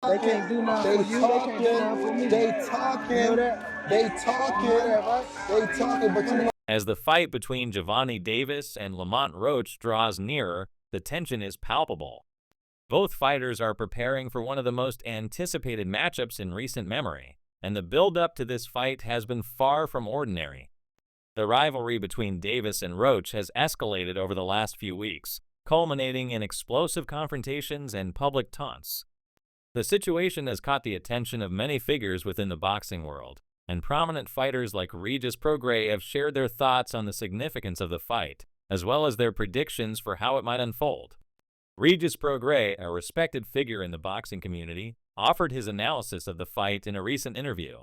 They can't do nothing for you. They can't do nothing for me. They You know talking, that? they You know talking, that, right? they talking, but you know. As the fight between Gervonta Davis and Lamont Roach draws nearer, the tension is palpable. Both fighters are preparing for one of the most anticipated matchups in recent memory, and the build-up to this fight has been far from ordinary. The rivalry between Davis and Roach has escalated over the last few weeks, culminating in explosive confrontations and public taunts. The situation has caught the attention of many figures within the boxing world, and prominent fighters like Regis Prograis have shared their thoughts on the significance of the fight, as well as their predictions for how it might unfold. Regis Prograis, a respected figure in the boxing community, offered his analysis of the fight in a recent interview.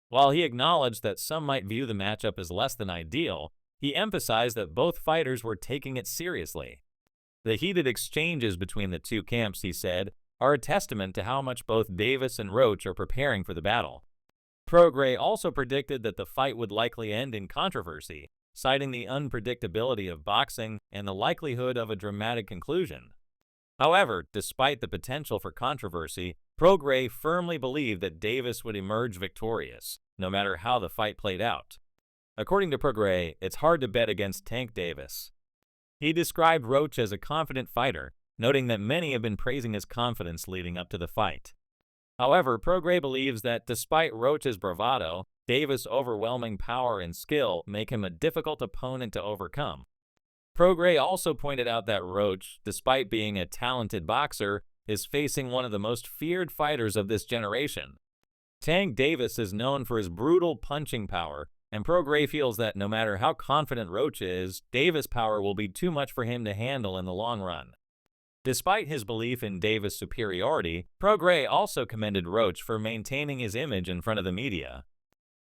While he acknowledged that some might view the matchup as less than ideal, he emphasized that both fighters were taking it seriously. The heated exchanges between the two camps, he said, are a testament to how much both Davis and Roach are preparing for the battle. Prograis also predicted that the fight would likely end in controversy, citing the unpredictability of boxing and the likelihood of a dramatic conclusion. However, despite the potential for controversy, Prograis firmly believed that Davis would emerge victorious, no matter how the fight played out. According to Prograis, it's hard to bet against Tank Davis. He described Roach as a confident fighter, noting that many have been praising his confidence leading up to the fight. However, Prograis believes that despite Roach's bravado, Davis' overwhelming power and skill make him a difficult opponent to overcome. Prograis also pointed out that Roach, despite being a talented boxer, is facing one of the most feared fighters of this generation. Tank Davis is known for his brutal punching power, and Prograis feels that no matter how confident Roach is, Davis' power will be too much for him to handle in the long run. Despite his belief in Davis' superiority, Prograis also commended Roach for maintaining his image in front of the media.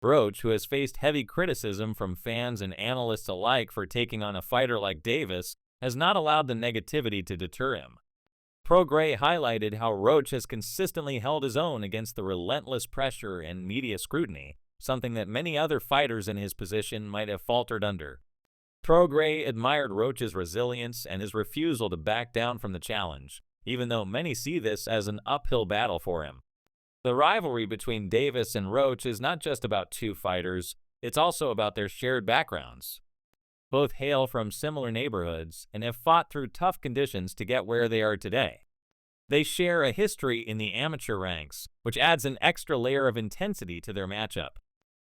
Roach, who has faced heavy criticism from fans and analysts alike for taking on a fighter like Davis, has not allowed the negativity to deter him. Prograis highlighted how Roach has consistently held his own against the relentless pressure and media scrutiny, something that many other fighters in his position might have faltered under. Prograis admired Roach's resilience and his refusal to back down from the challenge, even though many see this as an uphill battle for him. The rivalry between Davis and Roach is not just about two fighters, it's also about their shared backgrounds. Both hail from similar neighborhoods and have fought through tough conditions to get where they are today. They share a history in the amateur ranks, which adds an extra layer of intensity to their matchup.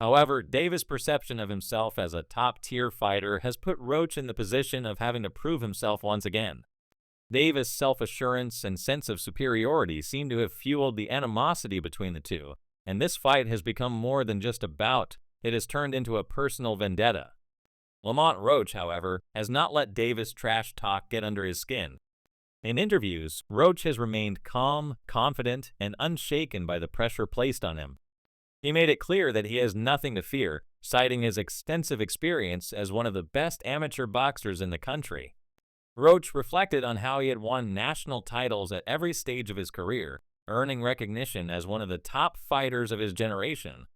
However, Davis' perception of himself as a top-tier fighter has put Roach in the position of having to prove himself once again. Davis' self-assurance and sense of superiority seem to have fueled the animosity between the two, and this fight has become more than just a bout, it has turned into a personal vendetta. Lamont Roach, however, has not let Davis' trash talk get under his skin. In interviews, Roach has remained calm, confident, and unshaken by the pressure placed on him. He made it clear that he has nothing to fear, citing his extensive experience as one of the best amateur boxers in the country. Roach reflected on how he had won national titles at every stage of his career, earning recognition as one of the top fighters of his generation.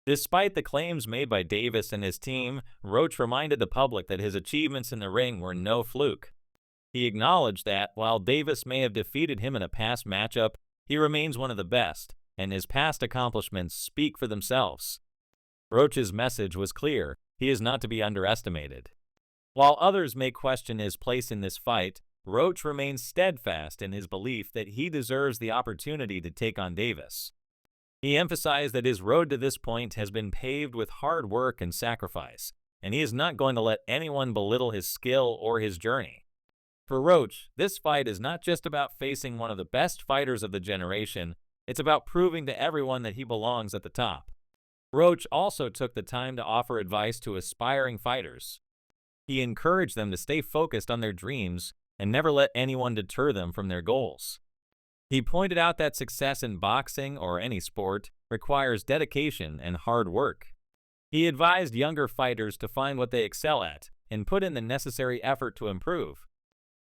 Despite the claims made by Davis and his team, Roach reminded the public that his achievements in the ring were no fluke. He acknowledged that, while Davis may have defeated him in a past matchup, he remains one of the best, and his past accomplishments speak for themselves. Roach's message was clear: he is not to be underestimated. While others may question his place in this fight, Roach remains steadfast in his belief that he deserves the opportunity to take on Davis. He emphasized that his road to this point has been paved with hard work and sacrifice, and he is not going to let anyone belittle his skill or his journey. For Roach, this fight is not just about facing one of the best fighters of the generation, it's about proving to everyone that he belongs at the top. Roach also took the time to offer advice to aspiring fighters. He encouraged them to stay focused on their dreams and never let anyone deter them from their goals. He pointed out that success in boxing or any sport requires dedication and hard work. He advised younger fighters to find what they excel at and put in the necessary effort to improve.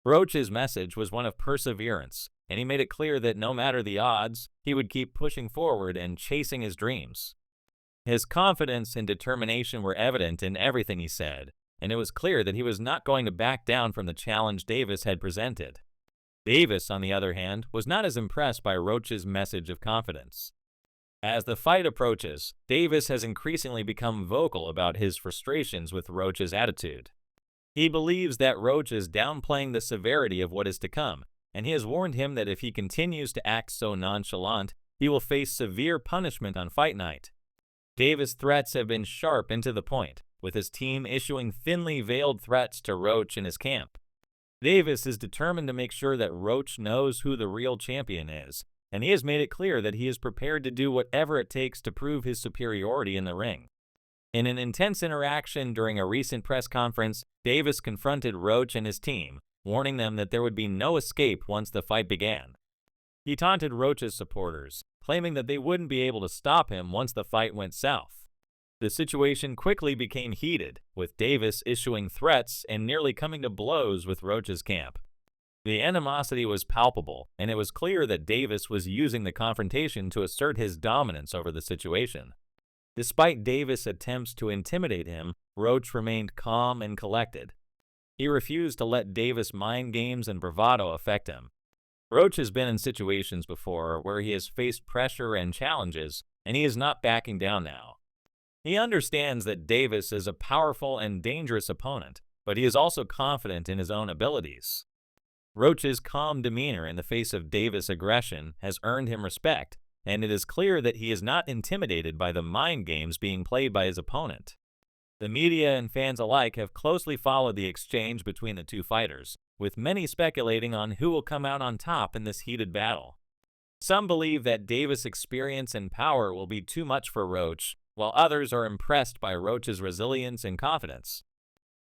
Roach's message was one of perseverance, and he made it clear that no matter the odds, he would keep pushing forward and chasing his dreams. His confidence and determination were evident in everything he said, and it was clear that he was not going to back down from the challenge Davis had presented. Davis, on the other hand, was not as impressed by Roach's message of confidence. As the fight approaches, Davis has increasingly become vocal about his frustrations with Roach's attitude. He believes that Roach is downplaying the severity of what is to come, and he has warned him that if he continues to act so nonchalant, he will face severe punishment on fight night. Davis' threats have been sharp and to the point, with his team issuing thinly veiled threats to Roach in his camp. Davis is determined to make sure that Roach knows who the real champion is, and he has made it clear that he is prepared to do whatever it takes to prove his superiority in the ring. In an intense interaction during a recent press conference, Davis confronted Roach and his team, warning them that there would be no escape once the fight began. He taunted Roach's supporters, claiming that they wouldn't be able to stop him once the fight went south. The situation quickly became heated, with Davis issuing threats and nearly coming to blows with Roach's camp. The animosity was palpable, and it was clear that Davis was using the confrontation to assert his dominance over the situation. Despite Davis' attempts to intimidate him, Roach remained calm and collected. He refused to let Davis' mind games and bravado affect him. Roach has been in situations before where he has faced pressure and challenges, and he is not backing down now. He understands that Davis is a powerful and dangerous opponent, but he is also confident in his own abilities. Roach's calm demeanor in the face of Davis' aggression has earned him respect, and it is clear that he is not intimidated by the mind games being played by his opponent. The media and fans alike have closely followed the exchange between the two fighters, with many speculating on who will come out on top in this heated battle. Some believe that Davis' experience and power will be too much for Roach, while others are impressed by Roach's resilience and confidence.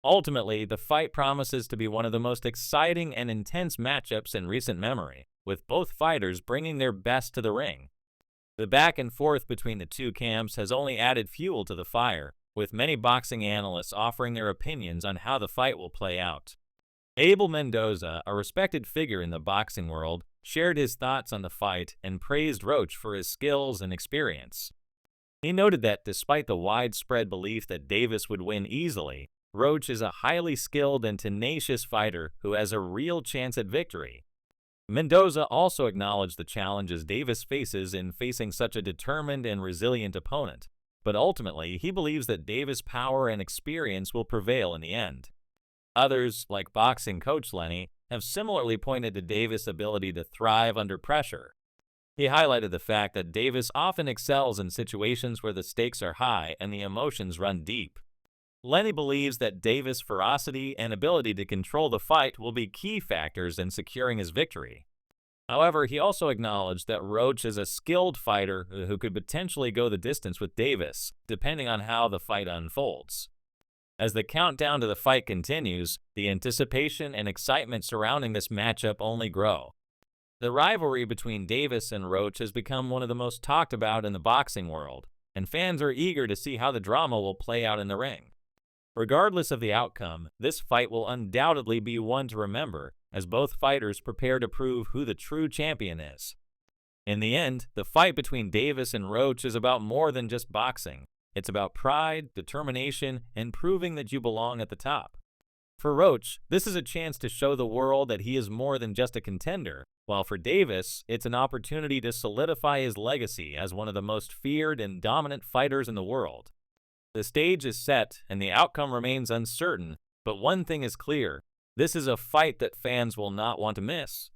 Ultimately, the fight promises to be one of the most exciting and intense matchups in recent memory, with both fighters bringing their best to the ring. The back and forth between the two camps has only added fuel to the fire, with many boxing analysts offering their opinions on how the fight will play out. Abel Mendoza, a respected figure in the boxing world, shared his thoughts on the fight and praised Roach for his skills and experience. He noted that despite the widespread belief that Davis would win easily, Roach is a highly skilled and tenacious fighter who has a real chance at victory. Mendoza also acknowledged the challenges Davis faces in facing such a determined and resilient opponent, but ultimately he believes that Davis' power and experience will prevail in the end. Others, like boxing coach Lenny, have similarly pointed to Davis' ability to thrive under pressure. He highlighted the fact that Davis often excels in situations where the stakes are high and the emotions run deep. Lenny believes that Davis' ferocity and ability to control the fight will be key factors in securing his victory. However, he also acknowledged that Roach is a skilled fighter who could potentially go the distance with Davis, depending on how the fight unfolds. As the countdown to the fight continues, the anticipation and excitement surrounding this matchup only grow. The rivalry between Davis and Roach has become one of the most talked about in the boxing world, and fans are eager to see how the drama will play out in the ring. Regardless of the outcome, this fight will undoubtedly be one to remember, as both fighters prepare to prove who the true champion is. In the end, the fight between Davis and Roach is about more than just boxing. It's about pride, determination, and proving that you belong at the top. For Roach, this is a chance to show the world that he is more than just a contender, while for Davis, it's an opportunity to solidify his legacy as one of the most feared and dominant fighters in the world. The stage is set and the outcome remains uncertain, but one thing is clear: this is a fight that fans will not want to miss.